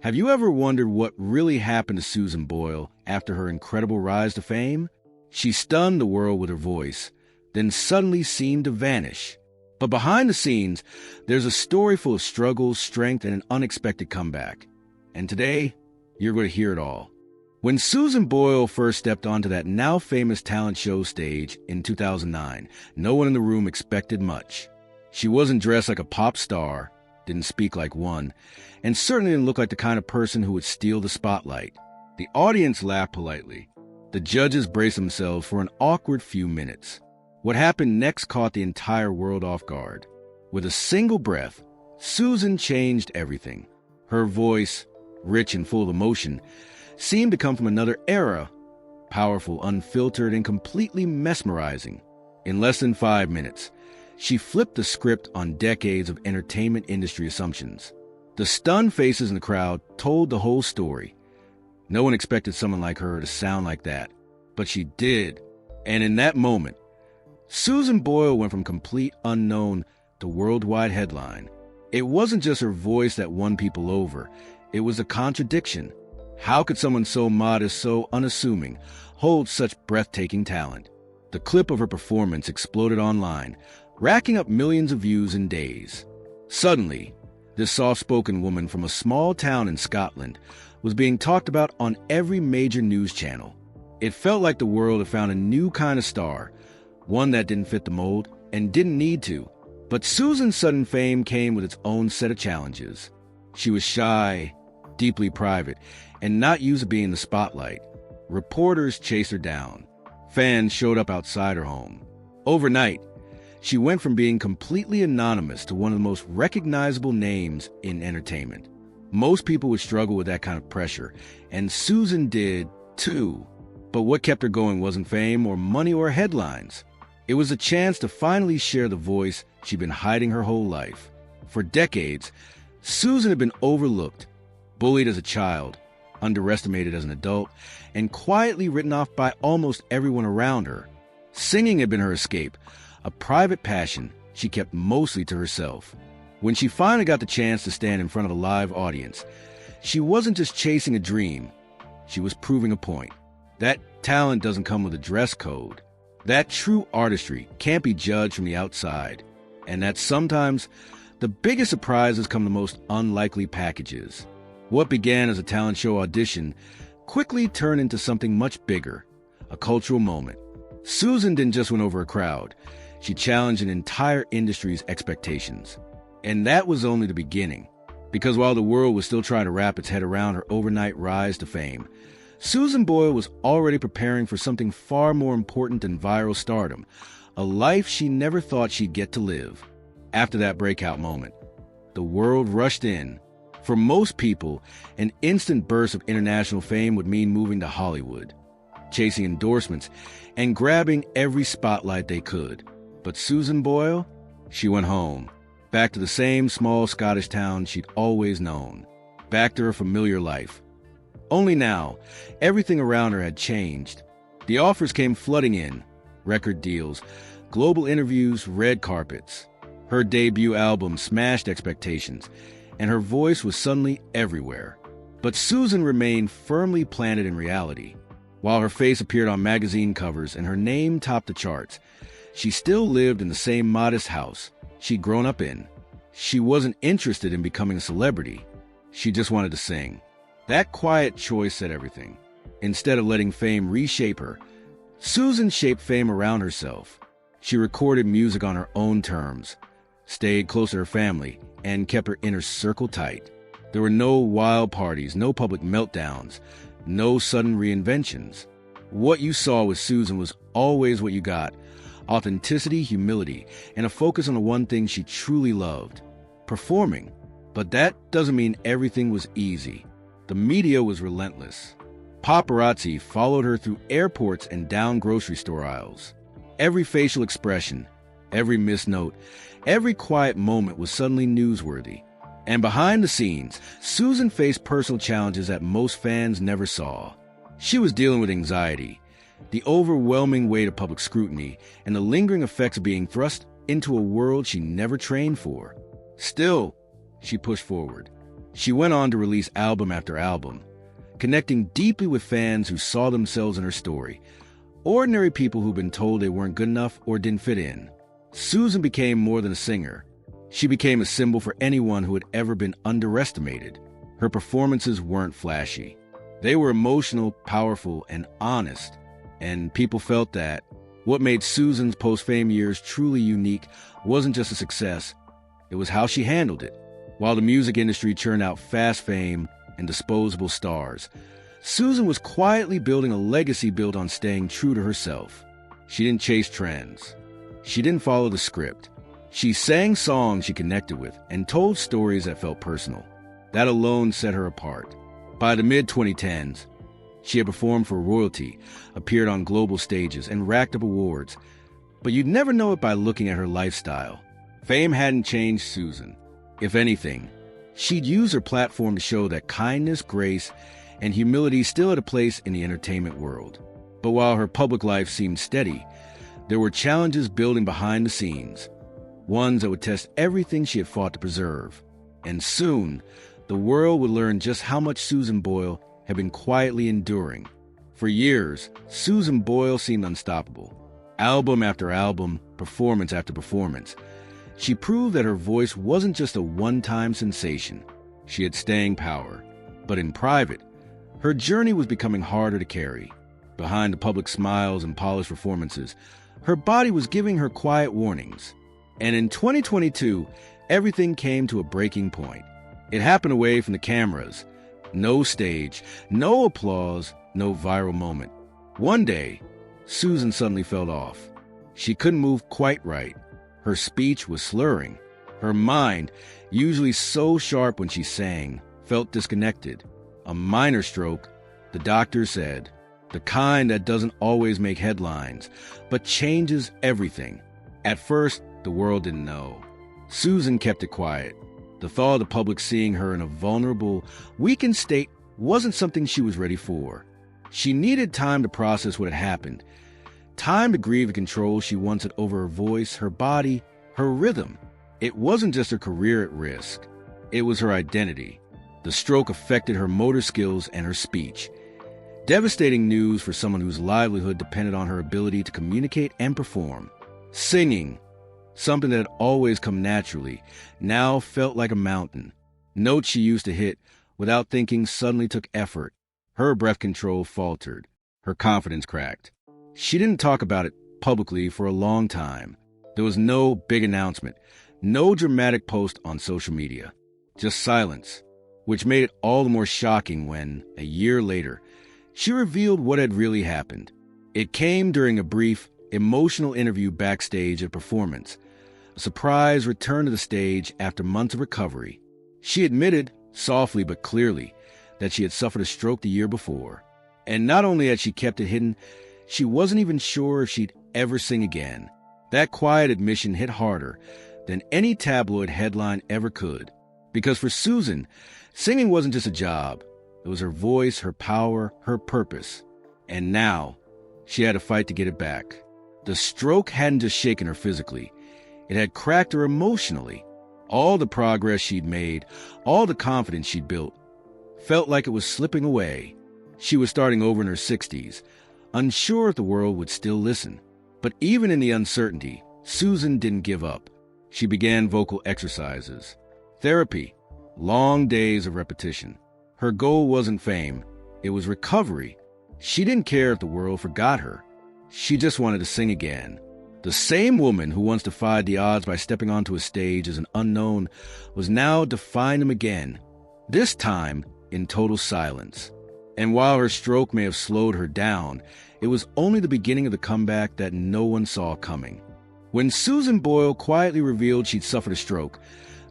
Have you ever wondered what really happened to Susan Boyle after her incredible rise to fame? She stunned the world with her voice, then suddenly seemed to vanish. But behind the scenes, there's a story full of struggles, strength, and an unexpected comeback. And today, you're going to hear it all. When Susan Boyle first stepped onto that now-famous talent show stage in 2009, no one in the room expected much. She wasn't dressed like a pop star, didn't speak like one, and certainly didn't look like the kind of person who would steal the spotlight. The audience laughed politely. The judges braced themselves for an awkward few minutes. What happened next caught the entire world off guard. With a single breath, Susan changed everything. Her voice, rich and full of emotion, seemed to come from another era, powerful, unfiltered, and completely mesmerizing. In less than 5 minutes, she flipped the script on decades of entertainment industry assumptions. The stunned faces in the crowd told the whole story. No one expected someone like her to sound like that, but she did. And in that moment, Susan Boyle went from complete unknown to worldwide headline. It wasn't just her voice that won people over. It was a contradiction. How could someone so modest, so unassuming, hold such breathtaking talent? The clip of her performance exploded online, racking up millions of views in days. Suddenly, this soft-spoken woman from a small town in Scotland was being talked about on every major news channel. It felt like the world had found a new kind of star, one that didn't fit the mold and didn't need to. But Susan's sudden fame came with its own set of challenges. She was shy, deeply private, and not used to being in the spotlight. Reporters chased her down. Fans showed up outside her home. Overnight, she went from being completely anonymous to one of the most recognizable names in entertainment. Most people would struggle with that kind of pressure, and Susan did too. But what kept her going wasn't fame or money or headlines. It was a chance to finally share the voice she'd been hiding her whole life. For decades, Susan had been overlooked, bullied as a child, underestimated as an adult, and quietly written off by almost everyone around her. Singing had been her escape, a private passion she kept mostly to herself. When she finally got the chance to stand in front of a live audience, she wasn't just chasing a dream, she was proving a point. That talent doesn't come with a dress code. That true artistry can't be judged from the outside. And that sometimes the biggest surprises come in the most unlikely packages. What began as a talent show audition quickly turned into something much bigger, a cultural moment. Susan didn't just win over a crowd. She challenged an entire industry's expectations. And that was only the beginning. Because while the world was still trying to wrap its head around her overnight rise to fame, Susan Boyle was already preparing for something far more important than viral stardom, a life she never thought she'd get to live. After that breakout moment, the world rushed in. For most people, an instant burst of international fame would mean moving to Hollywood, chasing endorsements, and grabbing every spotlight they could. But Susan Boyle, she went home, back to the same small Scottish town she'd always known, back to her familiar life. Only now, everything around her had changed. The offers came flooding in, record deals, global interviews, red carpets. Her debut album smashed expectations, and her voice was suddenly everywhere. But Susan remained firmly planted in reality. While her face appeared on magazine covers and her name topped the charts, she still lived in the same modest house she'd grown up in. She wasn't interested in becoming a celebrity. She just wanted to sing. That quiet choice said everything. Instead of letting fame reshape her, Susan shaped fame around herself. She recorded music on her own terms, stayed close to her family, and kept her inner circle tight. There were no wild parties, no public meltdowns, no sudden reinventions. What you saw with Susan was always what you got: authenticity, humility, and a focus on the one thing she truly loved: performing. But that doesn't mean everything was easy. The media was relentless. Paparazzi followed her through airports and down grocery store aisles. Every facial expression, every missed note, every quiet moment was suddenly newsworthy. And behind the scenes, Susan faced personal challenges that most fans never saw. She was dealing with anxiety, the overwhelming weight of public scrutiny, and the lingering effects of being thrust into a world she never trained for. Still, she pushed forward. She went on to release album after album, connecting deeply with fans who saw themselves in her story, ordinary people who'd been told they weren't good enough or didn't fit in. Susan became more than a singer. She became a symbol for anyone who had ever been underestimated. Her performances weren't flashy. They were emotional, powerful, and honest, and people felt that. What made Susan's post-fame years truly unique wasn't just a success, it was how she handled it. While the music industry churned out fast fame and disposable stars, Susan was quietly building a legacy built on staying true to herself. She didn't chase trends. She didn't follow the script. She sang songs she connected with and told stories that felt personal. That alone set her apart. By the mid-2010s, she had performed for royalty, appeared on global stages, and racked up awards. But you'd never know it by looking at her lifestyle. Fame hadn't changed Susan. If anything, she'd used her platform to show that kindness, grace, and humility still had a place in the entertainment world. But while her public life seemed steady, there were challenges building behind the scenes, ones that would test everything she had fought to preserve. And soon, the world would learn just how much Susan Boyle had been quietly enduring. For years, Susan Boyle seemed unstoppable. Album after album, performance after performance, she proved that her voice wasn't just a one-time sensation. She had staying power. But in private, her journey was becoming harder to carry. Behind the public smiles and polished performances, her body was giving her quiet warnings. And in 2022, everything came to a breaking point. It happened away from the cameras. No stage, no applause, no viral moment. One day, Susan suddenly fell off. She couldn't move quite right. Her speech was slurring. Her mind, usually so sharp when she sang, felt disconnected. A minor stroke, the doctor said, the kind that doesn't always make headlines, but changes everything. At first, the world didn't know. Susan kept it quiet. The thought of the public seeing her in a vulnerable, weakened state wasn't something she was ready for. She needed time to process what had happened, time to grieve the control she once had over her voice, her body, her rhythm. It wasn't just her career at risk. It was her identity. The stroke affected her motor skills and her speech. Devastating news for someone whose livelihood depended on her ability to communicate and perform. Singing, something that had always come naturally, now felt like a mountain. Notes she used to hit without thinking suddenly took effort. Her breath control faltered. Her confidence cracked. She didn't talk about it publicly for a long time. There was no big announcement, no dramatic post on social media, just silence, which made it all the more shocking when, a year later, she revealed what had really happened. It came during a brief, emotional interview backstage at a performance, a surprise return to the stage after months of recovery. She admitted, softly but clearly, that she had suffered a stroke the year before. And not only had she kept it hidden, she wasn't even sure if she'd ever sing again. That quiet admission hit harder than any tabloid headline ever could. Because for Susan, singing wasn't just a job. It was her voice, her power, her purpose. And now, she had to fight to get it back. The stroke hadn't just shaken her physically. It had cracked her emotionally. All the progress she'd made, all the confidence she'd built, felt like it was slipping away. She was starting over in her 60s, unsure if the world would still listen. But even in the uncertainty, Susan didn't give up. She began vocal exercises, therapy, long days of repetition. Her goal wasn't fame, it was recovery. She didn't care if the world forgot her. She just wanted to sing again. The same woman who once defied the odds by stepping onto a stage as an unknown was now defying them again, this time in total silence. And while her stroke may have slowed her down, it was only the beginning of the comeback that no one saw coming. When Susan Boyle quietly revealed she'd suffered a stroke,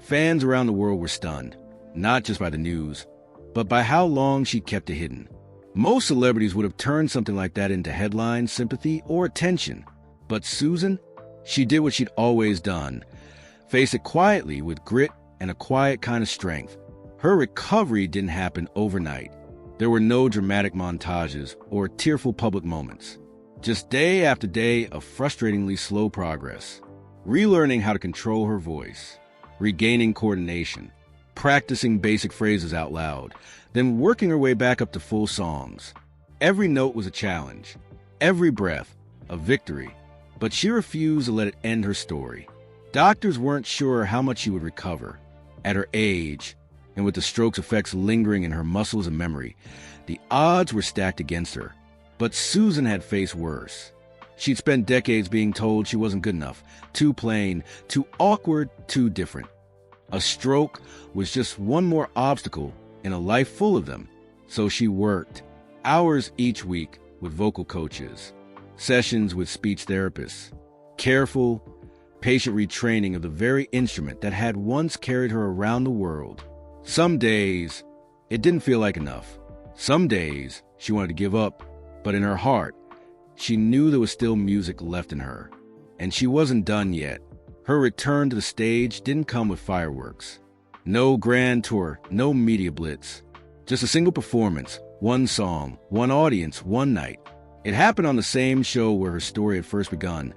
fans around the world were stunned, not just by the news, but by how long she'd kept it hidden. Most celebrities would have turned something like that into headlines, sympathy, or attention. But Susan, she did what she'd always done, face it quietly with grit and a quiet kind of strength. Her recovery didn't happen overnight. There were no dramatic montages or tearful public moments. Just day after day of frustratingly slow progress. Relearning how to control her voice, regaining coordination, practicing basic phrases out loud, then working her way back up to full songs. Every note was a challenge, every breath a victory, but she refused to let it end her story. Doctors weren't sure how much she would recover. At her age, and with the stroke's effects lingering in her muscles and memory, the odds were stacked against her. But Susan had faced worse. She'd spent decades being told she wasn't good enough, too plain, too awkward, too different. A stroke was just one more obstacle in a life full of them. So she worked, hours each week with vocal coaches, sessions with speech therapists, careful, patient retraining of the very instrument that had once carried her around the world. Some days, it didn't feel like enough. Some days, she wanted to give up, but in her heart, she knew there was still music left in her. And she wasn't done yet. Her return to the stage didn't come with fireworks. No grand tour, no media blitz. Just a single performance, one song, one audience, one night. It happened on the same show where her story had first begun.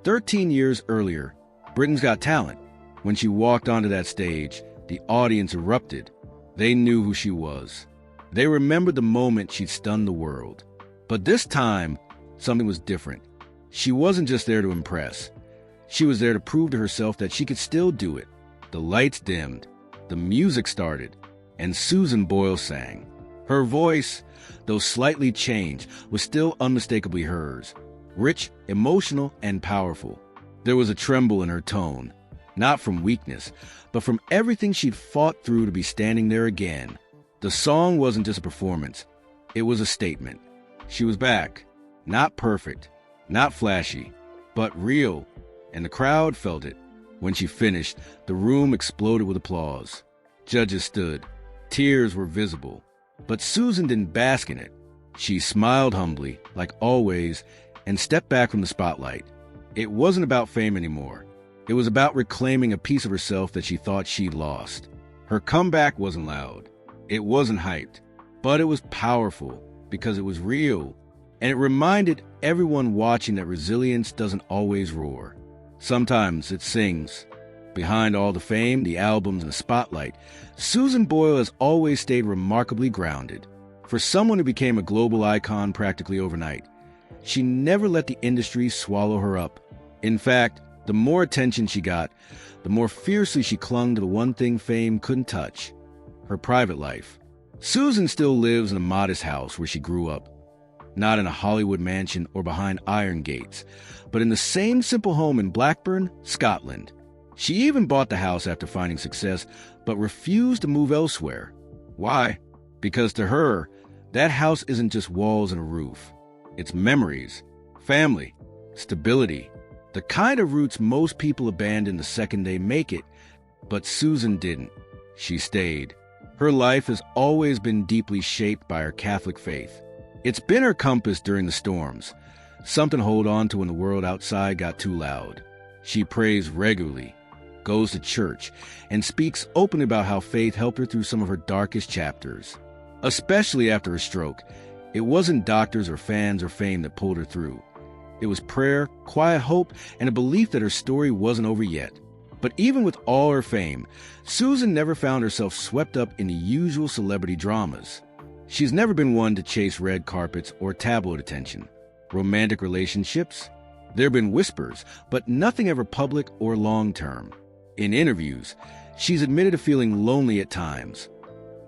13 years earlier, Britain's Got Talent. When she walked onto that stage, the audience erupted. They knew who she was. They remembered the moment she'd stunned the world. But this time, something was different. She wasn't just there to impress. She was there to prove to herself that she could still do it. The lights dimmed, the music started, and Susan Boyle sang. Her voice, though slightly changed, was still unmistakably hers. Rich, emotional, and powerful. There was a tremble in her tone, not from weakness, but from everything she'd fought through to be standing there again. The song wasn't just a performance. It was a statement. She was back. Not perfect, not flashy, but real. And the crowd felt it. When she finished, the room exploded with applause. Judges stood. Tears were visible. But Susan didn't bask in it. She smiled humbly, like always, and stepped back from the spotlight. It wasn't about fame anymore. It was about reclaiming a piece of herself that she thought she'd lost. Her comeback wasn't loud. It wasn't hyped. But it was powerful because it was real. And it reminded everyone watching that resilience doesn't always roar. Sometimes it sings. Behind all the fame, the albums, and the spotlight, Susan Boyle has always stayed remarkably grounded. For someone who became a global icon practically overnight, she never let the industry swallow her up. In fact, the more attention she got, the more fiercely she clung to the one thing fame couldn't touch: her private life. Susan still lives in a modest house where she grew up, not in a Hollywood mansion or behind iron gates, but in the same simple home in Blackburn, Scotland. She even bought the house after finding success, but refused to move elsewhere. Why? Because to her, that house isn't just walls and a roof. It's memories, family, stability, the kind of roots most people abandon the second they make it. But Susan didn't. She stayed. Her life has always been deeply shaped by her Catholic faith. It's been her compass during the storms, something to hold on to when the world outside got too loud. She prays regularly, goes to church, and speaks openly about how faith helped her through some of her darkest chapters. Especially after her stroke, it wasn't doctors or fans or fame that pulled her through. It was prayer, quiet hope, and a belief that her story wasn't over yet. But even with all her fame, Susan never found herself swept up in the usual celebrity dramas. She's never been one to chase red carpets or tabloid attention. Romantic relationships? There have been whispers, but nothing ever public or long-term. In interviews, she's admitted to feeling lonely at times.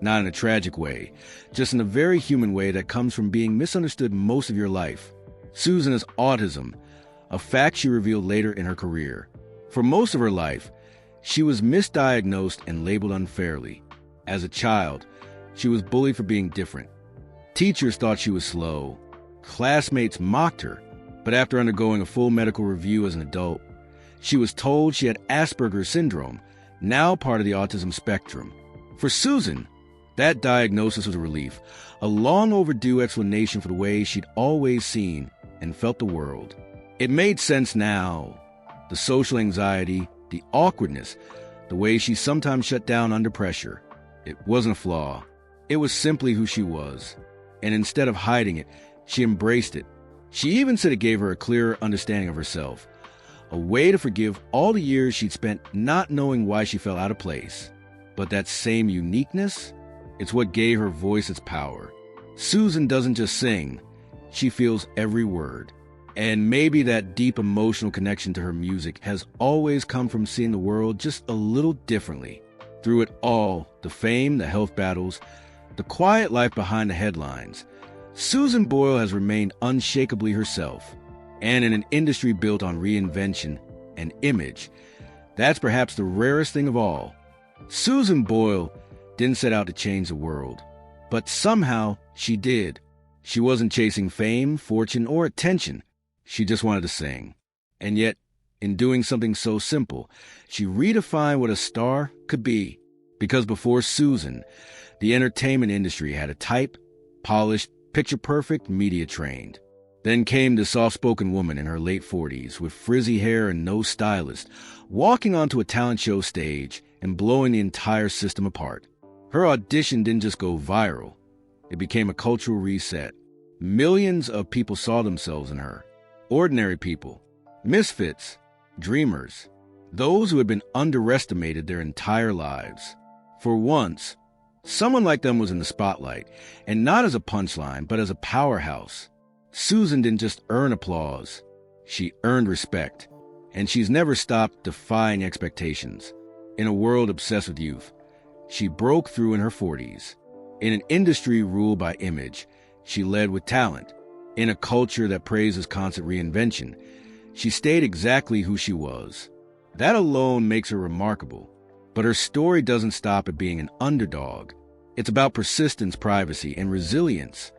Not in a tragic way, just in a very human way that comes from being misunderstood most of your life. Susan has autism, a fact she revealed later in her career. For most of her life, she was misdiagnosed and labeled unfairly. As a child, she was bullied for being different. Teachers thought she was slow. Classmates mocked her. But after undergoing a full medical review as an adult, she was told she had Asperger's syndrome, now part of the autism spectrum. For Susan, that diagnosis was a relief, a long overdue explanation for the way she'd always seen and felt the world. It made sense now. The social anxiety, the awkwardness, the way she sometimes shut down under pressure. It wasn't a flaw. It was simply who she was. And instead of hiding it, she embraced it. She even said it gave her a clearer understanding of herself, a way to forgive all the years she'd spent not knowing why she felt out of place. But that same uniqueness, it's what gave her voice its power. Susan doesn't just sing, she feels every word. And maybe that deep emotional connection to her music has always come from seeing the world just a little differently. Through it all, the fame, the health battles, the quiet life behind the headlines, Susan Boyle has remained unshakably herself. And in an industry built on reinvention and image, that's perhaps the rarest thing of all. Susan Boyle didn't set out to change the world, but somehow she did. She wasn't chasing fame, fortune, or attention. She just wanted to sing. And yet, in doing something so simple, she redefined what a star could be. Because before Susan, the entertainment industry had a type, polished, picture-perfect, media-trained. Then came the soft-spoken woman in her late 40s with frizzy hair and no stylist, walking onto a talent show stage and blowing the entire system apart. Her audition didn't just go viral. It became a cultural reset. Millions of people saw themselves in her. Ordinary people, misfits, dreamers, those who had been underestimated their entire lives. For once, someone like them was in the spotlight, and not as a punchline, but as a powerhouse. Susan didn't just earn applause, she earned respect, and she's never stopped defying expectations. In a world obsessed with youth, she broke through in her 40s. In an industry ruled by image, she led with talent. In a culture that praises constant reinvention, she stayed exactly who she was. That alone makes her remarkable. But her story doesn't stop at being an underdog. It's about persistence, privacy, and resilience.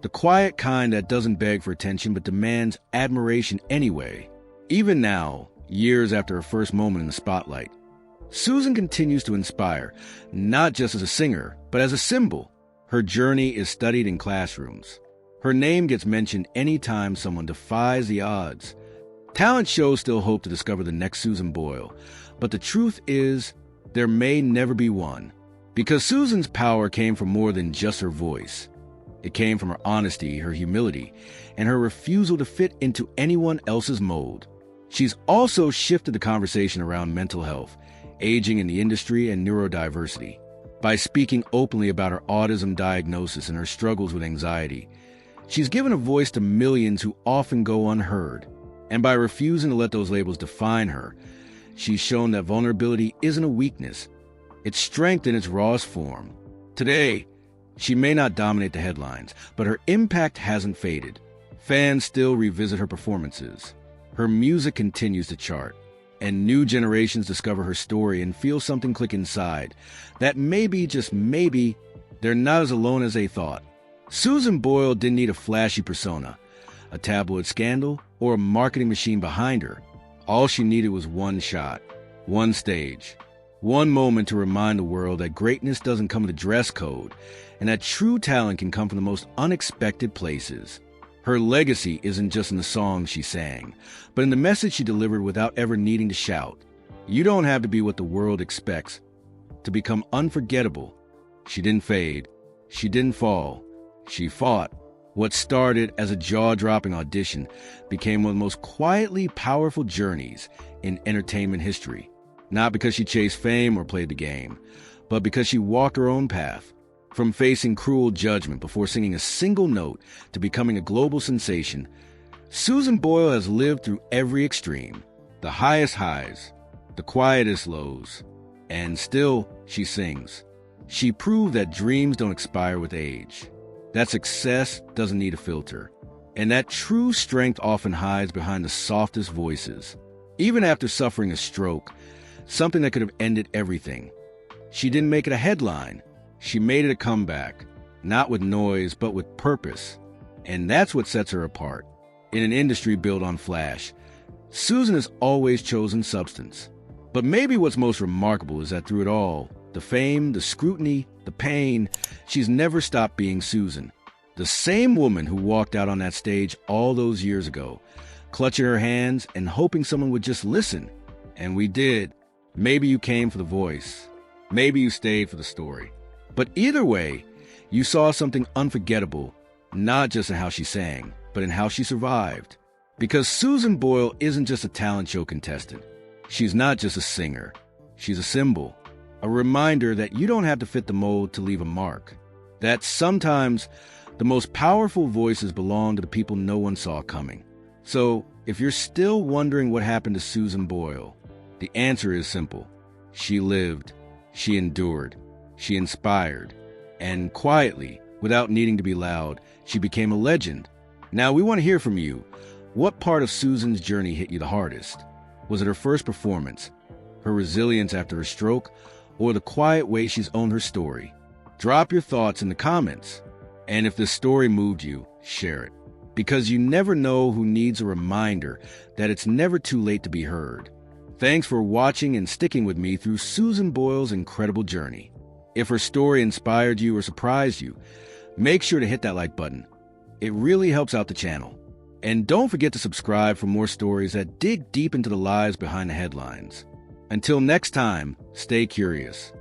The quiet kind that doesn't beg for attention but demands admiration anyway. Even now, years after her first moment in the spotlight, Susan continues to inspire, not just as a singer, but as a symbol. Her journey is studied in classrooms. Her name gets mentioned anytime someone defies the odds. Talent shows still hope to discover the next Susan Boyle, but the truth is, there may never be one. Because Susan's power came from more than just her voice. It came from her honesty, her humility, and her refusal to fit into anyone else's mold. She's also shifted the conversation around mental health, aging in the industry, and neurodiversity. By speaking openly about her autism diagnosis and her struggles with anxiety, she's given a voice to millions who often go unheard. And by refusing to let those labels define her, she's shown that vulnerability isn't a weakness. It's strength in its rawest form. Today, she may not dominate the headlines, but her impact hasn't faded. Fans still revisit her performances. Her music continues to chart, and new generations discover her story and feel something click inside, that maybe, just maybe, they're not as alone as they thought. Susan Boyle didn't need a flashy persona, a tabloid scandal, or a marketing machine behind her. All she needed was one shot, one stage, one moment to remind the world that greatness doesn't come with a dress code, and that true talent can come from the most unexpected places. Her legacy isn't just in the songs she sang, but in the message she delivered without ever needing to shout. You don't have to be what the world expects to become unforgettable. She didn't fade. She didn't fall. She fought. What started as a jaw-dropping audition became one of the most quietly powerful journeys in entertainment history. Not because she chased fame or played the game, but because she walked her own path. From facing cruel judgment before singing a single note to becoming a global sensation, Susan Boyle has lived through every extreme, the highest highs, the quietest lows, and still she sings. She proved that dreams don't expire with age, that success doesn't need a filter, and that true strength often hides behind the softest voices. Even after suffering a stroke, something that could have ended everything, she didn't make it a headline. She made it a comeback, not with noise, but with purpose. And that's what sets her apart. In an industry built on flash, Susan has always chosen substance. But maybe what's most remarkable is that through it all, the fame, the scrutiny, the pain, she's never stopped being Susan. The same woman who walked out on that stage all those years ago, clutching her hands and hoping someone would just listen. And we did. Maybe you came for the voice. Maybe you stayed for the story. But either way, you saw something unforgettable, not just in how she sang, but in how she survived. Because Susan Boyle isn't just a talent show contestant. She's not just a singer. She's a symbol. A reminder that you don't have to fit the mold to leave a mark. That sometimes the most powerful voices belong to the people no one saw coming. So, if you're still wondering what happened to Susan Boyle, the answer is simple. She lived, she endured, she inspired, and quietly, without needing to be loud, she became a legend. Now, we want to hear from you. What part of Susan's journey hit you the hardest? Was it her first performance, her resilience after her stroke, or the quiet way she's owned her story? Drop your thoughts in the comments. And if this story moved you, share it. Because you never know who needs a reminder that it's never too late to be heard. Thanks for watching and sticking with me through Susan Boyle's incredible journey. If her story inspired you or surprised you, make sure to hit that like button. It really helps out the channel. And don't forget to subscribe for more stories that dig deep into the lives behind the headlines. Until next time, stay curious.